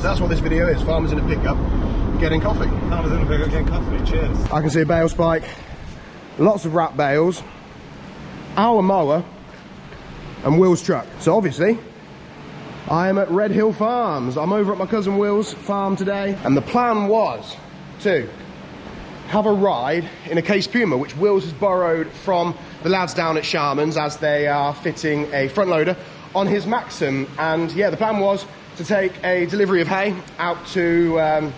That's what this video is, farmers in a pickup getting coffee. Farmers in a pickup getting coffee, cheers. I can see a bale spike, lots of wrap bales, our mower and Will's truck. So obviously, I am at Redhill Farms. I'm over at my cousin Will's farm today, and the plan was to have a ride in a Case Puma, which Will's has borrowed from the lads down at Sharman's as they are fitting a front loader on his Maxim. And yeah, the plan was to take a delivery of hay out to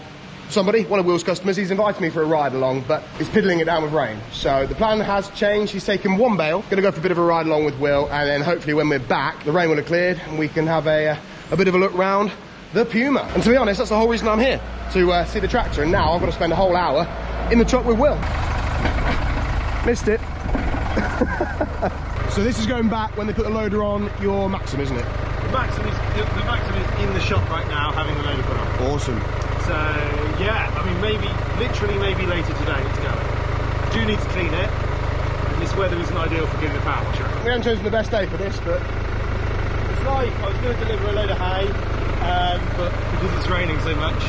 somebody, one of Will's customers. He's invited me for a ride along, but he's piddling it down with rain. So the plan has changed. He's taken one bale, gonna go for a bit of a ride along with Will, and then hopefully when we're back, the rain will have cleared and we can have a bit of a look round the Puma. And to be honest, that's the whole reason I'm here, to see the tractor. And now I've got to spend a whole hour in the truck with Will. Missed it. So this is going back when they put the loader on your Maxim, isn't it? The Maxim is in the shop right now, having the loader put on. Awesome. So yeah, I mean, literally maybe later today it's going. Do need to clean it, and this weather isn't ideal for doing the power washer. We haven't chosen the best day for this, but it's like I was going to deliver a load of hay, but because it's raining so much,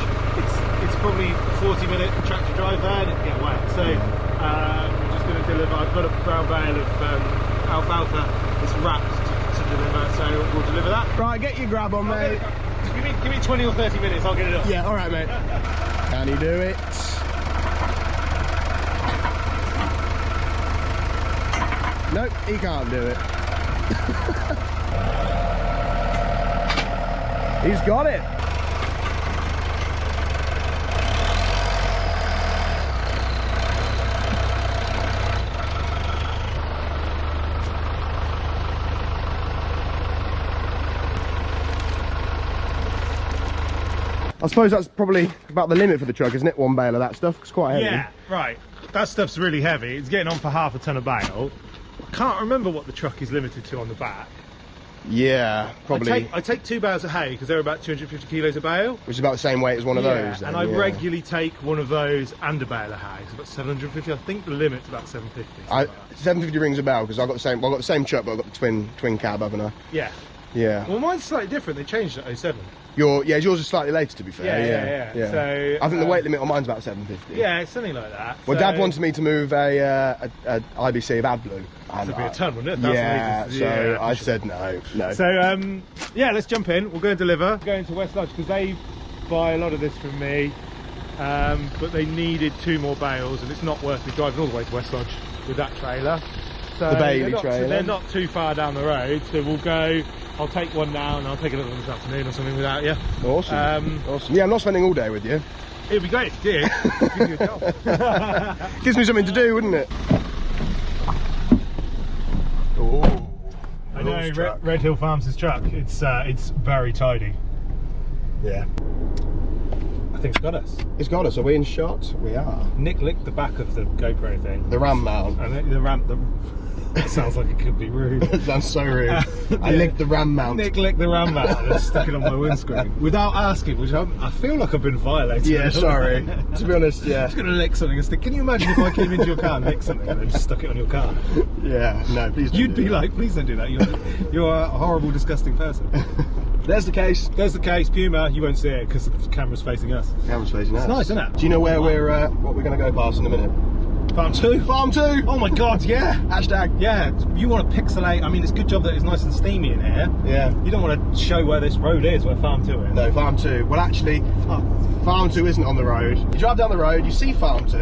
it's probably a 40-minute tractor drive there and it'll get wet. So we're just going to deliver. I've got a brown bale of alfalfa. It's wrapped to deliver, so we'll deliver that. Right, get your grab on, mate. Give me 20 or 30 minutes, I'll get it up. Yeah, all right, mate. Can you do it? Nope, he can't do it. He's got it. I suppose that's probably about the limit for the truck, isn't it? One bale of that stuff. It's quite heavy. Yeah, right. That stuff's really heavy. It's getting on for half a ton of bale. I can't remember what the truck is limited to on the back. Yeah, probably. I take 2 bales of hay because they're about 250 kilos a bale. Which is about the same weight as one of those. Then, and I regularly take one of those and a bale of hay. It's about 750. I think the limit's about 750. 750 rings a bale because I've got the same. Well, I've got the same truck, but I've got the twin cab, haven't I? Yeah. Yeah. Well, mine's slightly different. They changed it at 07. Yours is slightly later, to be fair. Yeah. So I think the weight limit on mine's about 750. Yeah, it's something like that. Well, Dad wanted me to move a IBC of AdBlue. That'd be a ton, wouldn't it? Yeah, so I said no. So yeah, let's jump in. We'll go and deliver. We're going to West Lodge because they buy a lot of this from me, but they needed 2 more bales, and it's not worth me driving all the way to West Lodge with that trailer. So the Bailey trailer. They're not too far down the road, so we'll go. I'll take one now and I'll take another one this afternoon or something without you. Awesome. Awesome. Yeah, I'm not spending all day with you. It'd be great if you did. Give you a job. Gives me something to do, wouldn't it? Oh, I know, Redhill Farms' truck. It's very tidy. Yeah. I think it's got us. It's got us. Are we in shot? We are. Nick licked the back of the GoPro thing. The RAM mount. And that sounds like it could be rude. That's so rude. I licked the RAM mount. Nick licked the RAM mount and stuck it on my windscreen without asking, which I feel like I've been violated. Yeah, sorry. To be honest, yeah. I'm just going to lick something and stick. Can you imagine if I came into your car and licked something and then just stuck it on your car? Yeah, no, please don't. You'd be like, please don't do that. You're a horrible, disgusting person. There's the case. There's the case. Puma, you won't see it because the camera's facing us. Camera's facing us. It's nice, isn't it? Do you know where what we're going to go past in a minute? Farm 2? Farm 2! Oh my god, yeah! Hashtag. Yeah, you want to pixelate. I mean, it's a good job that it's nice and steamy in here. Yeah. You don't want to show where this road is, where Farm 2 is. No, Farm 2. Well, actually, Farm 2 isn't on the road. You drive down the road, you see Farm 2.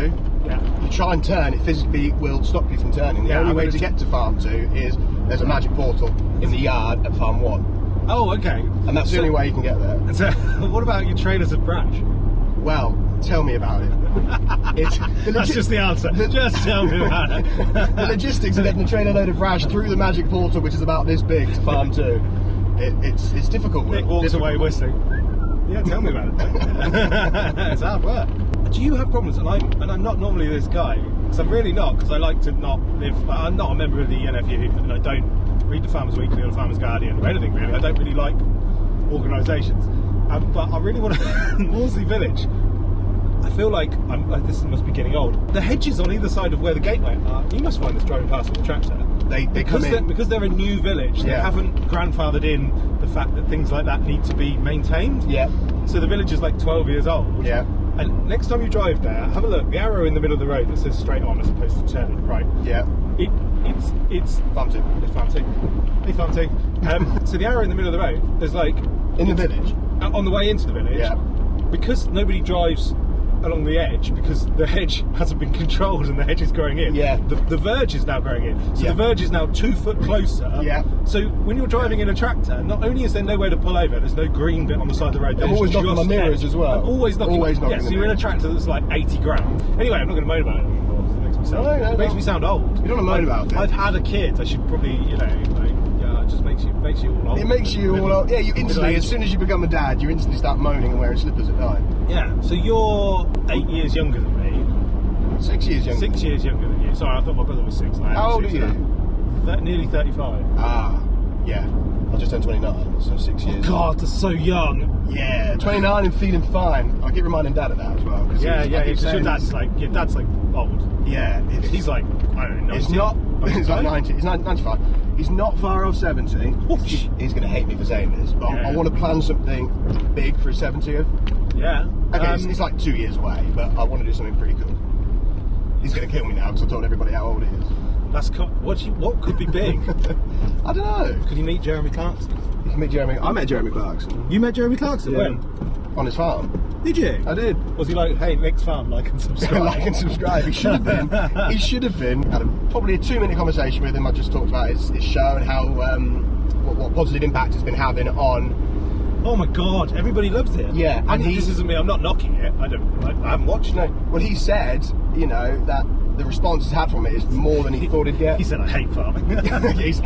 Yeah. You try and turn, it physically will stop you from turning. The only way to get to Farm 2 is there's a magic portal in the yard at Farm 1. Oh, okay. And that's the only way you can get there. So, what about your trailers of Brash? Well, tell me about it. That's just the answer. Just tell me about it. The logistics of getting a trailer load of Brash through the magic portal, which is about this big, to Farm 2, it's difficult. Nick walks away whistling. Yeah, tell me about it. It's hard work. Do you have problems? And I'm not normally this guy, because I'm really not, because I like to not live. I'm not a member of the NFU, and I don't read the Farmers Weekly or the Farmers Guardian or anything really. I don't really like organisations. But I really want to. Wolseley Village. I feel like this must be getting old. The hedges on either side of where the gateway are. You must find this driving past with a tractor. they come in. Because they're a new village, they haven't grandfathered in the fact that things like that need to be maintained. Yeah. So the village is like 12 years old. Yeah. And next time you drive there, have a look. The arrow in the middle of the road that says straight on as opposed to turning right. Yeah. It's Fancy. It's fancy. It's fancy. So the arrow in the middle of the road, there's like In the village. On the way into the village. Yeah. Because nobody drives along the edge, because the hedge hasn't been controlled and the hedge is growing in. Yeah. The verge is now growing in. So the verge is now 2 foot closer. Yeah. So when you're driving in a tractor, not only is there nowhere to pull over, there's no green bit on the side of the road. I'm always knocking on my mirrors as well. I'm always knocking. Yeah, so you're in a tractor that's like 80 grand. Anyway, I'm not going to moan about it anymore. It makes me sound, it makes me sound old. You don't want to moan about it. I've had a kid. I should probably, you know, like, yeah, it just makes you all old. It makes you all old. Yeah, you instantly, as soon as you become a dad, you instantly start moaning and wearing slippers at night. Yeah, so you're 8 years younger than me. 6 years younger. 6 years younger than you. Sorry, I thought my brother was 6. How old are you? Nearly 35. Ah, yeah. I just turned 29, so 6 years. Oh God, that's so young. Yeah, 29 and feeling fine. I keep reminding Dad of that as well. Yeah, because your dad's like old. Yeah, he's like, I don't know. It's not. He's like 90. He's 95. He's not far off 70. He's going to hate me for saying this, but I want to plan something big for his 70th. Yeah. Okay, it's like 2 years away, but I want to do something pretty cool. He's going to kill me now because I told everybody how old he is. That's what could be big? I don't know. Could you meet Jeremy Clarkson? You can meet Jeremy. I met Jeremy Clarkson. You met Jeremy Clarkson? Yeah. When? On his farm. Did you? I did. Was he like, hey, next farm, like and subscribe? Like and subscribe. He should have been. He should have been. Had probably a 2-minute conversation with him. I just talked about his show and how what positive impact it's been having on. Oh my God! Everybody loves it. Yeah, and this isn't me. I'm not knocking it. I haven't watched it. Well, he said, you know, that the response he's had from it is more than he thought he'd get. He said, I hate farming. I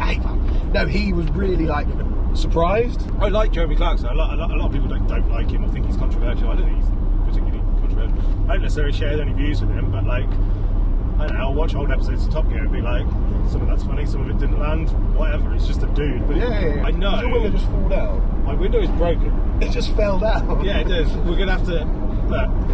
hate farming. No, he was really like surprised. I like Jeremy Clarkson. A lot of people don't like him or think he's controversial. I don't think he's particularly controversial. I don't necessarily share any views with him, but like, I don't know, I'll watch old episodes of Top Gear and be like, some of that's funny, some of it didn't land, whatever. It's just a dude. But yeah. I know. Does your window just fall down? My window is broken. It just fell down. Yeah, it does. We're gonna have to. No.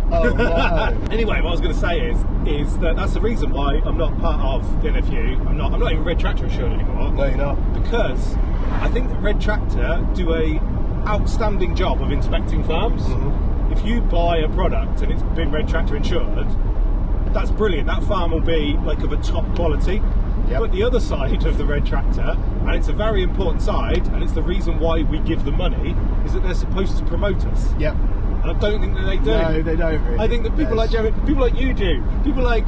Oh no. Anyway, what I was going to say is that that's the reason why I'm not part of the NFU. I'm not even Red Tractor assured anymore. No, you're not. Because I think that Red Tractor do a outstanding job of inspecting farms. Mm-hmm. If you buy a product and it's been Red Tractor insured, that's brilliant. That farm will be like of a top quality. Yep. But the other side of the Red Tractor, and it's a very important side, and it's the reaon why we give them money, is that they're supposed to promote us. Yep. And I don't think that they do. No, they don't really. I think that people like Jeremy, people like you do, people like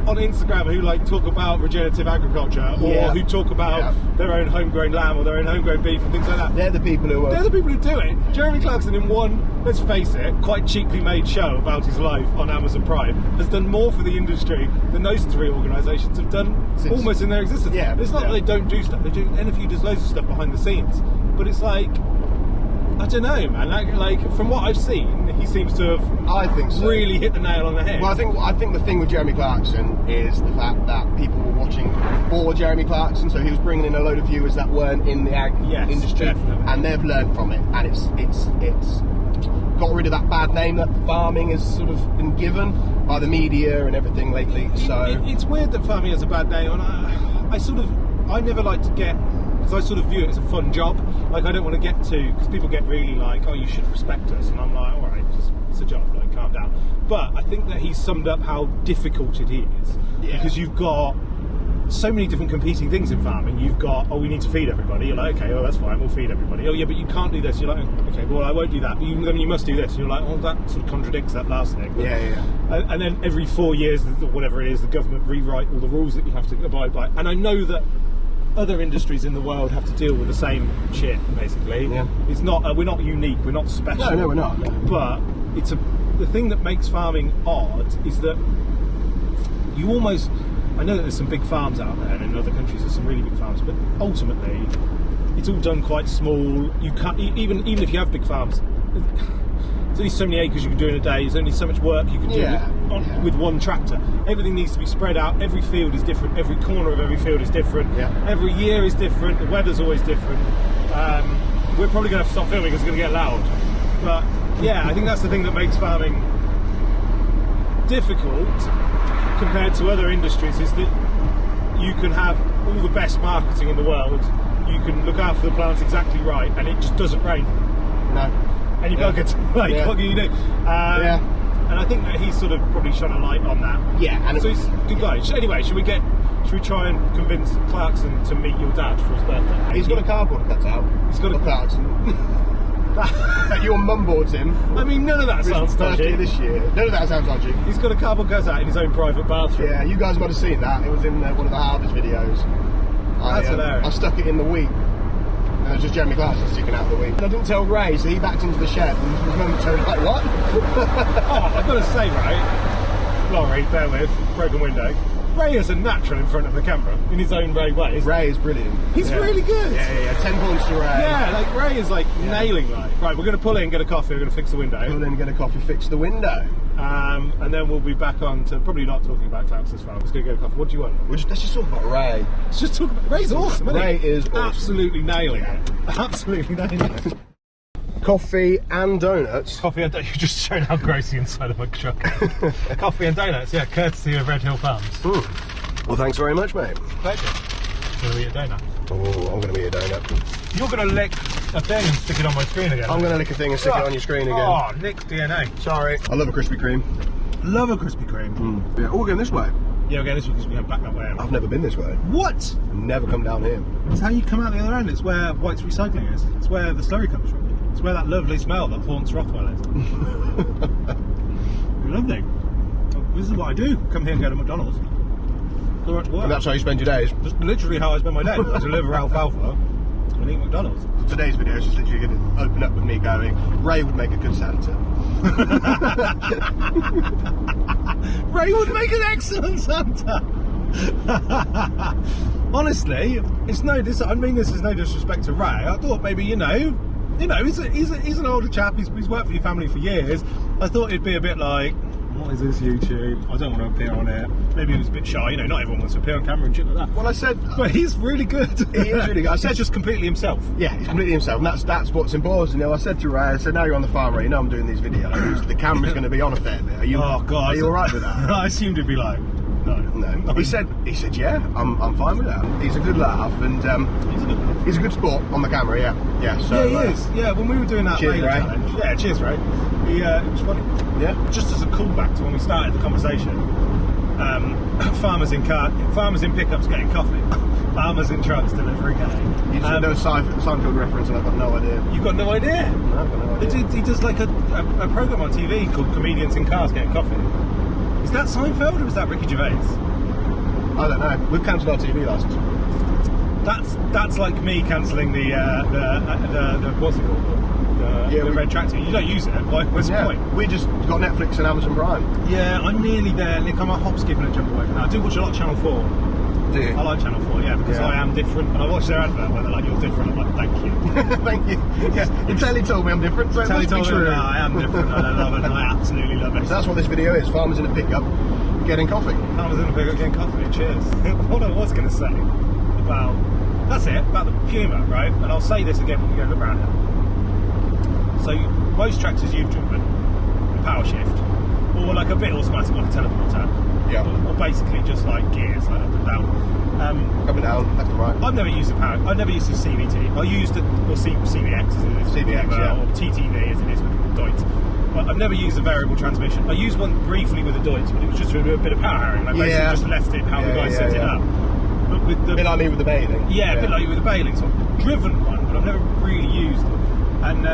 on Instagram who like talk about regenerative agriculture, or who talk about their own homegrown lamb or their own homegrown beef and things like that. They're the people who do it. Jeremy Clarkson, in one, let's face it, quite cheaply made show about his life on Amazon Prime, has done more for the industry than those 3 organisations have done almost in their existence. Yeah, it's not that they don't do stuff. They do. NFU does loads of stuff behind the scenes, but it's like, I don't know, man. Like from what I've seen, he seems to have really hit the nail on the head. Well, I think the thing with Jeremy Clarkson is the fact that people were watching for Jeremy Clarkson, so he was bringing in a load of viewers that weren't in the ag industry, definitely. And they've learned from it, and it's got rid of that bad name that farming has sort of been given by the media and everything lately. So it's weird that farming has a bad name, and I never like to get. Because I sort of view it as a fun job. Like, I don't want to get to, because people get really like, oh, you should respect us, and I'm like, all right, it's a job, like, calm down. But I think that he's summed up how difficult it is, because you've got so many different competing things in farming. You've got, oh, we need to feed everybody. You're like, okay, well, that's fine, we'll feed everybody. Oh yeah, but you can't do this. You're like, okay, well, I won't do that, but then you must do this. And you're like, oh, that sort of contradicts that last thing. And then every 4 years, whatever it is, the government rewrite all the rules that you have to abide by. And I know that other industries in the world have to deal with the same shit, basically. Yeah. It's not. We're not unique. We're not special. No, we're not. No. But the thing that makes farming odd is that you almost. I know that there's some big farms out there, and in other countries there's some really big farms. But ultimately, it's all done quite small. You can't even if you have big farms. There's only so many acres you can do in a day. There's only so much work you can do with one tractor. Everything needs to be spread out. Every field is different. Every corner of every field is different. Every year is different. The weather's always different. We're probably going to have to stop filming because it's going to get loud. But yeah, I think that's the thing that makes farming difficult compared to other industries, is that you can have all the best marketing in the world, you can look after the plants exactly right, and it just doesn't rain. No. And you bugger it. Like, what can you do? And I think that he's sort of probably shone a light on that. Yeah, and so he's a good guy. Anyway, should we try and convince Clarkson to meet your dad for his birthday? He's got a cardboard cutout. He's got a Clarkson. That your mum bought him. I mean, none of that sounds dodgy. This year. None of that sounds dodgy. He's got a cardboard cutout in his own private bathroom. Yeah, you guys might have seen that. It was in one of the harvest videos. That's hilarious. I stuck it in the wheat. And it was just Jeremy Clarkson sticking out of the wheat. And I didn't tell Ray, so he backed into the shed and was momentarily like, what? Oh, I've got to say, Ray, Laurie, bear with, broken window. Ray is a natural in front of the camera in his own Ray way. Ray is brilliant. He's really good. Yeah. 10 points to Ray. Yeah, like Ray is like nailing life. Right, we're going to pull in, get a coffee, we're going to fix the window. Pull in, get a coffee, fix the window. And then we'll be back on to probably not talking about Clarkson's farm. Let's go get a coffee. What do you want? Let's just talk about Ray. Let's just talk about Ray's awesome, isn't he? Ray is awesome. Absolutely nailing it. Absolutely nailing it. Coffee and donuts. Coffee and donuts. You just showed how gross the inside of my truck. Coffee and donuts, yeah, courtesy of Redhill Farms. Well, thanks very much, mate. Pleasure. Going to eat a donut. Oh, I'm going to eat a donut. You're going to lick a thing and stick it on my screen again. I'm going to lick a thing and stick it on your screen again. Oh, Nick DNA. Sorry. I love a Krispy Kreme. Love a Krispy Kreme. Yeah, we're going this way. Yeah, we're going this way because we went back that way. I've never been this way. What? Never come down here. It's how you come out the other end. It's where White's Recycling is. It's where the slurry comes from. It's where that lovely smell that haunts Rothwell is. Lovely. This is what I do. Come here and go to McDonald's. Go right to work. And that's how you spend your days? Just literally how I spend my day. I deliver alfalfa and eat McDonald's. Today's video is just literally going to open up with me going, Ray would make a good Santa. Ray would make an excellent Santa. Honestly, it's no. I mean, this is no disrespect to Ray. I thought maybe he's an older chap. He's worked for your family for years. I thought it'd be a bit like, what is this YouTube? I don't want to appear on it. Maybe he was a bit shy. You know, not everyone wants to appear on camera and shit like that. Well, I said, but he's really good. He is really good. I said he's just completely himself. Yeah, he's completely himself, and that's what's important. You know, I said to Ray, I said, now you're on the farm, Ray. You know I'm doing these videos. The camera's going to be on a fair bit. Are you? Oh God, are you all right with that? I assumed it'd be like, no. He said, yeah, I'm fine with that. He's a good laugh, and he's a good sport on the camera. Yeah. So yeah, he is. Yeah, when we were doing that cheers, Ray. challenge. Yeah, cheers, Ray. It was funny. Yeah. Just as a callback to when we started the conversation, farmers in pickups getting coffee, farmers in trucks delivering hay. You said there was Seinfeld reference, and I've got no idea. You've got no idea? No, I've got no idea. He does like a program on TV called Comedians in Cars Getting Coffee. Is that Seinfeld or is that Ricky Gervais? I don't know. We've cancelled our TV license. That's like me cancelling the what's it called? The red tractor. You don't use it. What's the point? We just got Netflix and Amazon Prime. Yeah, I'm nearly there, Nick. I'm a hop, skip and a jump away from that. I do watch a lot of Channel 4. Do you? I like Channel 4, yeah, because I am different. And I watch their advert where they're like, you're different. I'm like, thank you. Thank you. Yeah, you totally told me I'm different, so it must be true. No, I am different. I love it. I absolutely love it. So that's what this video is. Farmers in a pickup getting coffee. Farmers in a pickup getting coffee. Cheers. What I was going to say about the Puma, right? And I'll say this again when we go look around here. So most tractors you've driven, power shift, or like a bit automatic like a teleporter, or basically just like gears, like up and down. Up and down, left and right. I've never used I've never used a CVT. I used CVX as it is, CVX, or TTV as it is with Deutz. But I've never used a variable transmission. I used one briefly with a Deutz, but it was just a bit of power harrowing. I basically just left it how the guy set it up. But with the, a bit like me with the baling. Yeah, a bit like you with the baling. So I've driven one, but I've never really used it. And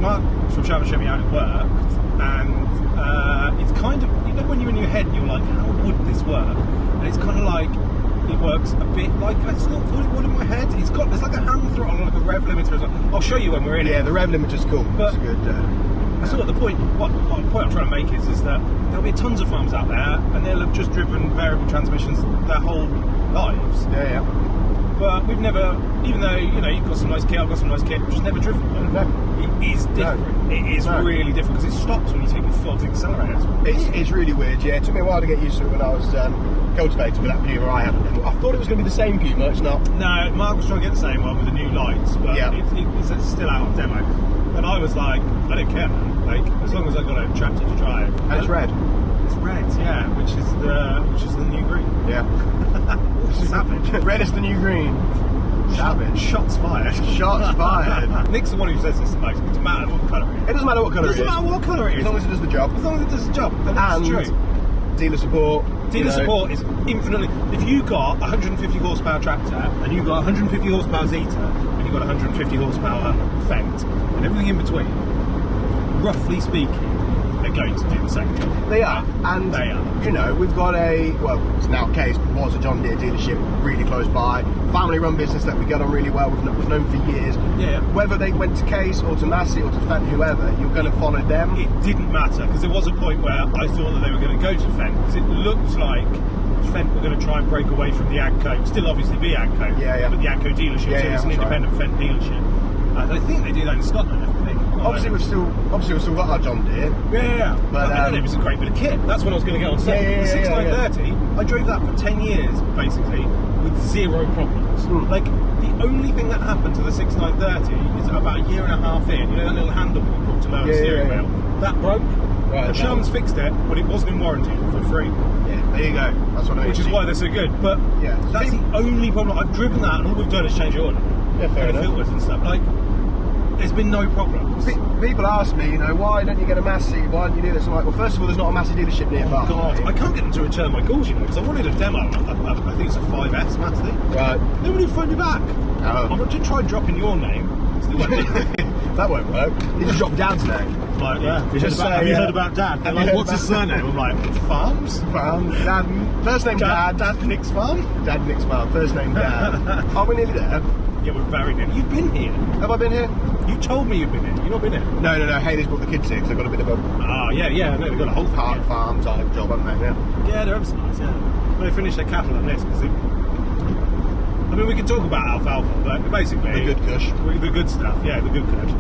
Mark from Shabba showed me how it worked, and it's kind of, you know, when you're in your head, you're like, how would this work? And it's kind of like, it works a bit like I thought it would in my head. There's like a hand throttle, like a rev limiter as well. I'll show you when we're in it. Yeah, the rev limiter's cool. But it's good. I thought the point, what point I'm trying to make is that there'll be tons of farms out there, and they'll have just driven variable transmissions their whole lives. Yeah. But we've never, even though, you know, you've got some nice kit, I've got some nice kit, we've just never driven one. No. It is different. No. It is really different because it stops when you take your foot off the accelerator. It's really weird, yeah. It took me a while to get used to it when I was cultivating with that Puma I had. I thought it was going to be the same Puma, it's not. No, Mark was trying to get the same one with the new lights, but it's still out of demo. And I was like, I don't care, man. Like, as long as I've got a tractor to drive. And it's red. It's red, yeah, which is the new green. Yeah. Savage. Red is the new green. Savage. Shots fired. Shots fired. Nick's the one who says this the most. It doesn't matter what colour it is. It doesn't matter what colour it is. It doesn't matter what colour it is. As long as it does the job. As long as it does the job. And that's true. Dealer support. Dealer support is infinitely. If you got 150 horsepower tractor and you got 150 horsepower Zeta and you got 150 horsepower Fendt and everything in between, roughly speaking, they're going to do the same job. They are, and they are. You know, we've got it's now a Case, but was a John Deere dealership really close by. Family-run business that we get on really well. We've known for years. Yeah. Whether they went to Case or to Massey or to Fendt, whoever, you're going to follow them. It didn't matter because there was a point where I thought that they were going to go to Fendt because it looked like Fendt were going to try and break away from the AGCO. Still, obviously, be AGCO. Yeah. But the AGCO dealership, so it's an independent Fendt dealership. And I think they do that in Scotland. I think. Obviously, we've still got our John Deere. Yeah. But it was a great bit of kit. That's what I was going to get on set. The 6930, I drove that for 10 years, basically, with zero problems. Like, the only thing that happened to the 6930 is about a year and a half in, you know that little handle we put to lower the steering wheel? That broke. Right, the Sherman's fixed it, but it wasn't in warranty for free. Yeah, there you go. That's what I mean. Which is why they're so good. But that's the only problem. I've driven that, and all we've done is change the oil. Yeah, fair and the filters and stuff. Like, there's been no problems. People ask me, you know, why don't you get a Massey? Why don't you do this? I'm like, well, first of all, there's not a Massey dealership nearby. God, I can't get them to return my calls, you know, because I wanted a demo. I think it's a 5S Massey. Right. Nobody phoned me back. Oh. I'm going to try dropping your name. Still won't be. That won't work. You just drop Dad's name. Like, yeah. Have you heard about Dad? They're like, what's his surname? I'm like, Farms? Dad. First name Dad. Dad Nick's Farm? Dad Nick's Farm. First name Dad. Are we nearly there? Yeah, we're very near. You've been here. Have I been here? You told me you've been here. You've not been here. No. Haley's brought the kids here because they've got a bit of a... Ah, yeah. No, they've got a whole park farm type job, haven't they? Yeah, they're ever so nice, yeah. They finished their cattle on this because I mean, we could talk about alfalfa, but basically... The good kush. The good stuff, yeah, the good kush.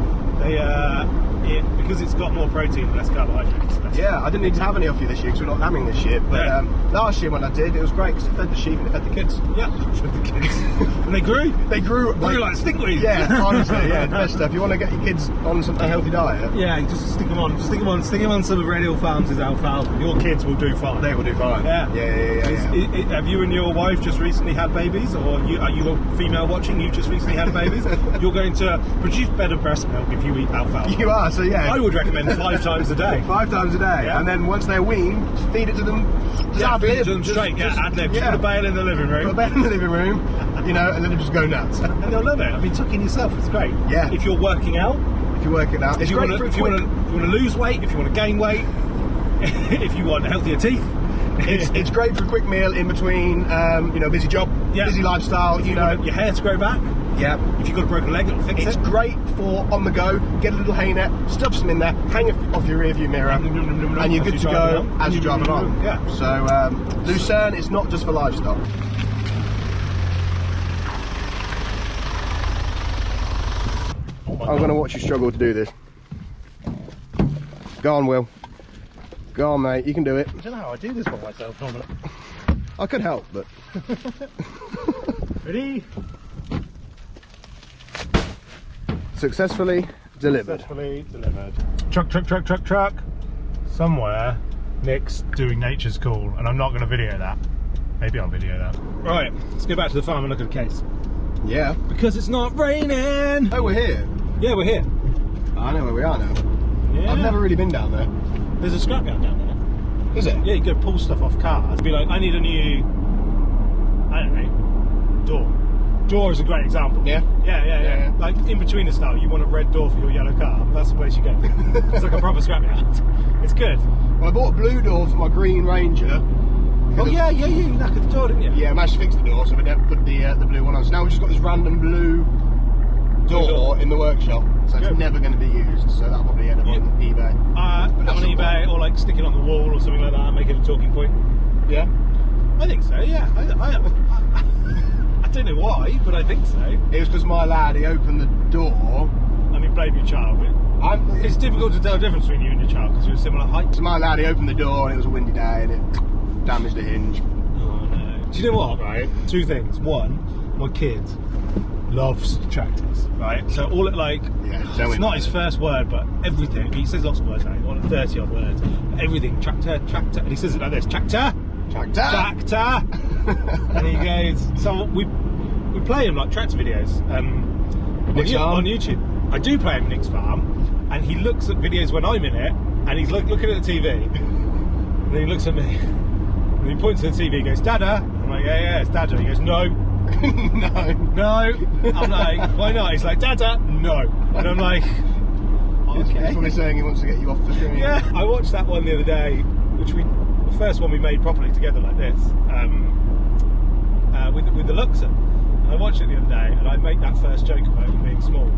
Because it's got more protein and less carbohydrates. Yeah, I didn't need to have any off you this year because we're not lambing this year. But last year when I did, it was great because it fed the sheep and it fed the kids. Yeah, fed the kids. And they grew. They grew like stinkweed. Yeah, honestly, yeah, the best stuff. You want to get your kids on a healthy diet? Yeah, you just stick them on. Stick them on some of Redhill Farms' alfalfa. Your kids will do fine. They will do fine. Yeah. Have you and your wife just recently had babies, or are you a female watching? You just recently had babies. You're going to produce better breast milk if you eat alfalfa. You are, so yeah. I would recommend 5 times a day. 5 times a day, and then once they're weaned, feed it to them. Feed it to them straight. Ad lib. Just put a bale in the living room. Put a bale in the living room, you know, and then they just go nuts. And they'll love it. I mean, tucking yourself is great. Yeah. If you're working out. If you want to lose weight, if you want to gain weight, if you want healthier teeth. It's great for a quick meal in between, busy job, busy lifestyle, if you want your hair to grow back. Yeah. If you've got a broken leg, it'll fix it. It's great for on the go, get a little hay net, stuff some in there, hang it off your rear view mirror, and you're good to go as you drive along. Yeah. So, Lucerne is not just for livestock. I'm going to watch you struggle to do this. Go on, Will. Go on, mate. You can do it. I don't know how I do this by myself, normally. I could help, but... Ready? Successfully delivered. Truck. Somewhere, Nick's doing nature's call, and I'm not going to video that. Maybe I'll video that. Right, let's go back to the farm and look at the case. Yeah. Because it's not raining! Oh, we're here? Yeah, we're here. I know where we are now. Yeah. I've never really been down there. There's a scrapyard down there. Is it? Yeah, you go pull stuff off cars. Be like, I need a new, I don't know, door. Door is a great example. Yeah? Yeah. Like, in between the style, you want a red door for your yellow car. That's the place you go. It's like a proper scrapyard. It's good. Well, I bought a blue door for my green Ranger. Oh, yeah, you knackered the door, didn't you? Yeah, I managed to fix the door, so we never put the blue one on. So now we've just got this random blue door in the workshop. So it's never going to be used, so that'll probably end up on eBay. Put it on eBay, or like stick it on the wall or something like that, make it a talking point. Yeah? I think so, yeah. I don't know why, but I think so. It was because my lad, he opened the door. I mean, blame your child, but it's difficult to tell the difference between you and your child because you're a similar height. So my lad, he opened the door and it was a windy day and it damaged the hinge. Oh no. Do you know what, right? 2 things. One, my kids loves tractors, right? So all it like, it's not his first word, but everything. He says lots of words, like 30 odd words. Everything, tractor, and he says it like this: tractor. And he goes. So we play him like tractor videos on YouTube. I do play him Nick's farm, and he looks at videos when I'm in it, and he's looking at the TV, and then he looks at me, and he points to the TV, and goes, "Dada." I'm like, "Yeah, it's Dada." He goes, "No." No. I'm like, "Why not?" He's like, "Dada." No. And I'm like, okay. He's probably saying he wants to get you off the screen. Yeah. I watched that one the other day, the first one we made properly together like this, with the Luxon. And I watched it the other day, and I made that first joke about him being small.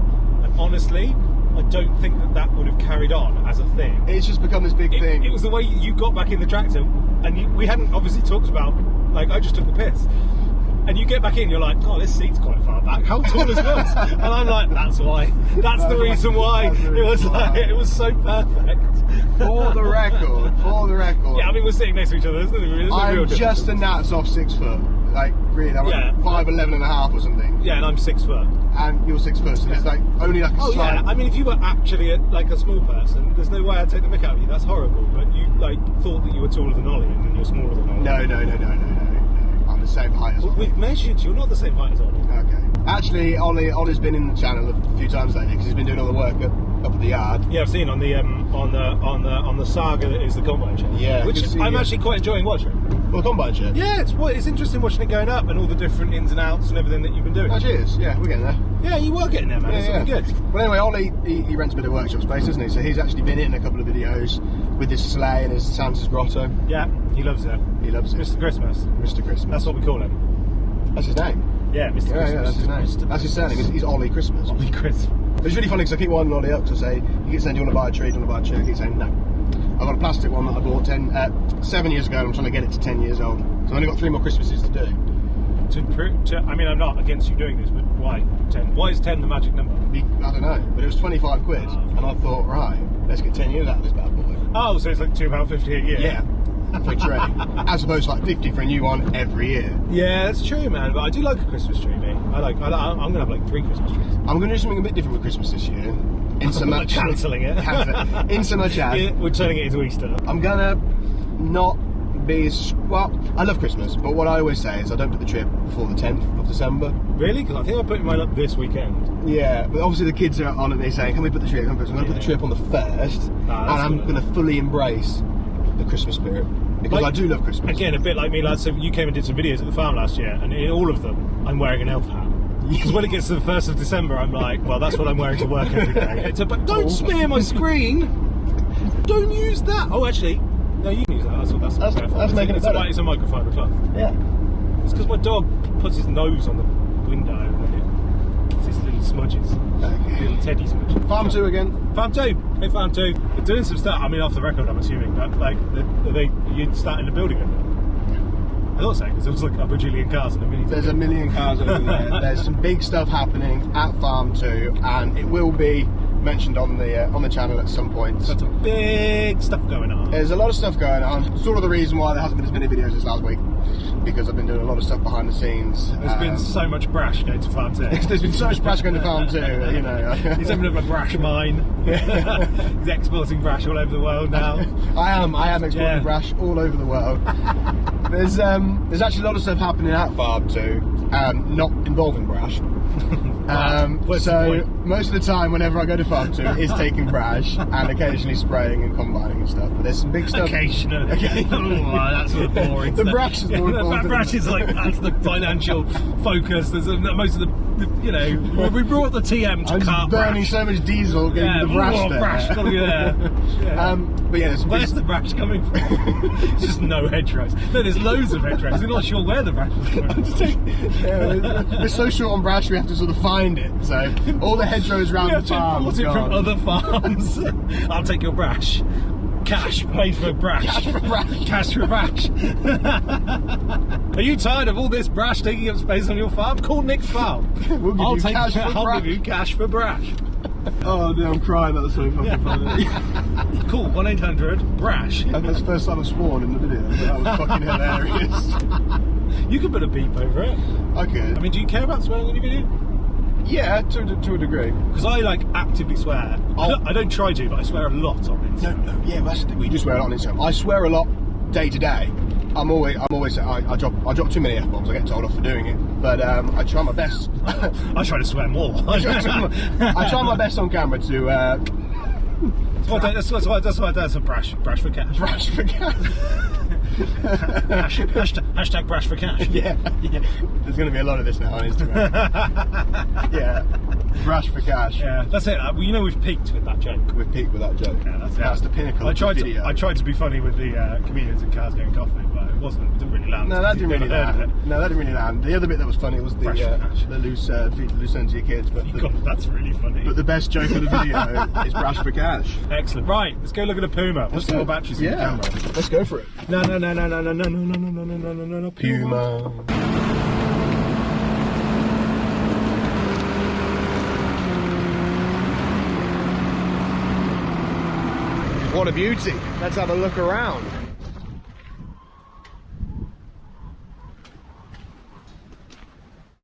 And honestly, I don't think that would have carried on as a thing. It's just become this big thing. It was the way you got back in the tractor, and we hadn't obviously talked about, like, I just took the piss. And you get back in, you're like, oh, this seat's quite far back. How tall is this? And I'm like, that's why. That's the reason why. It was like, it was so perfect. For the record. Yeah, I mean, we're sitting next to each other. I'm just a gnats off 6 foot. Like, really, I'm like 5'11" and a half or something. Yeah, and I'm 6 foot. And you're 6 foot, so there's like only like a slight... yeah, I mean, if you were actually like a small person, there's no way I'd take the mick out of you. That's horrible. But you like thought that you were taller than Ollie, and then you're smaller than Ollie. No. I'm the same height as Ollie. We've measured. You're not the same height as Ollie. Okay. Actually, Ollie's been in the channel a few times lately because he's been doing all the work up at the yard. Yeah, I've seen on the saga that is the combine shed. Yeah, which I'm actually quite enjoying watching. Well, the combine shed. Yeah, it's interesting watching it going up and all the different ins and outs and everything that you've been doing. Actually, it is. Yeah, we're getting there. Yeah, you were getting there, man. It's looking good. Well, anyway, Ollie he rents a bit of workshop space, doesn't he? So he's actually been in a couple of videos with his sleigh and his Santa's grotto. Yeah, he loves it. He loves it. Mr. Christmas. Mr. Christmas. That's what we call him. That's his name. Yeah, Mr. Christmas. Yeah, that's his name. That's his surname. He's Ollie Christmas. Ollie Christmas. It's really funny because I keep winding Ollie up to say, he keeps saying, "Do you want to buy a tree? Do you want to buy a tree?" I keep saying no. I've got a plastic one that I bought 7 years ago, and I'm trying to get it to 10 years old. So I've only got 3 more Christmases to do. I mean, I'm not against you doing this, but why 10? Why is 10 the magic number? I don't know, but it was 25 quid, and I thought, right, let's get 10 years out of this bad boy. Oh, so it's like £2.50 a year? Yeah, for a tree. As opposed to like 50 for a new one every year. Yeah, that's true, man, but I do like a Christmas tree, mate. I'm going to have like 3 Christmas trees. I'm going to do something a bit different with Christmas this year. In so much cancelling it. In so much as we're turning it into Easter. I'm gonna not be well. I love Christmas, but what I always say is I don't put the tree up before the 10th of December. Really? Because I think I'm putting mine up this weekend. Yeah, but obviously the kids are on it. They saying, "Can we put the tree up?" I'm going to put the tree up on the 1st, and I'm going to fully embrace the Christmas spirit because I do love Christmas. Again, a bit like me, lads. So you came and did some videos at the farm last year, and in all of them, I'm wearing an elf hat. Because when it gets to the 1st of December, I'm like, well, that's what I'm wearing to work every day. But don't smear my screen. Don't use that. Oh, actually, no, you can use that. That's making it better. It's a microfiber cloth. Yeah. It's because my dog puts his nose on the window and then it's these little smudges. Okay. Little teddy smudges. Farm 2 again. Farm 2. Hey, Farm 2. They're doing some stuff. I mean, off the record, I'm assuming. But like, you're starting the building of it. I thought so, because there was like a bajillion cars in a million. There's a million cars over there. There's some big stuff happening at Farm 2, and it will be mentioned on the channel at some point. There's some big stuff going on. There's a lot of stuff going on. Sort of the reason why there hasn't been as many videos as last week, because I've been doing a lot of stuff behind the scenes. There's been so much brash going to Farm 2. There's been so much brash going to Farm 2, you know. He's opened up a brash mine. He's exporting brash all over the world now. I am exporting brash all over the world. There's actually a lot of stuff happening at Farm 2, not involving brash. So most of the time whenever I go to Farm 2 it's taking brash and occasionally spraying and combining and stuff, but there's some big stuff. Occasionally. Oh, that's sort of boring. The brash is more important. The brash is like, that's the financial focus. There's most of the, you know, we brought the TM to cart burning brash. So much diesel getting the brash there. Brash gotta be there. But yeah, where's the brash coming from? It's just no hedgerows. No, there's loads of hedgerows. We're not sure where the brash is coming from. We're so short on brash we have to sort of find it. So all the hedgerows around the farm. Import it from other farms. I'll take your brash. Cash paid for brash. Cash for brash. Cash for brash. Are you tired of all this brash taking up space on your farm? Call Nick's farm. I'll give you cash for brash. Oh no, I'm crying. That was so fucking funny. Call 1-800-BRASH. And that's the first time I sworn in the video. That was fucking hilarious. You could put a beep over it. I could. I mean, do you care about swearing in your video? Yeah, to a degree. Because I like actively swear. I don't try to, but I swear a lot on Instagram. No, yeah, that's the thing. We do swear a lot on Instagram. I swear a lot day to day. I'm always I drop too many F-bombs. I get told off for doing it, but I try my best. I try to swear more. I try my best on camera to. That's why that's a brash for cash. Brash for cash. Hashtag brash for cash. Yeah. There's going to be a lot of this now on Instagram. Yeah. Brash for cash. Yeah, that's it. You know we've peaked with that joke. We've peaked with that joke. Yeah, that's the pinnacle. I tried of the video. I tried to be funny with the comedians in cars getting coffee, but it didn't really land. No, that didn't really land. No, that didn't really land. The other bit that was funny was the loose ends to your kids. But that's really funny. But the best joke of the video is brash for cash. Excellent. Right, let's go look at a Puma. What's the more batteries in the camera? Let's go for it. No. Puma. What a beauty. Let's have a look around.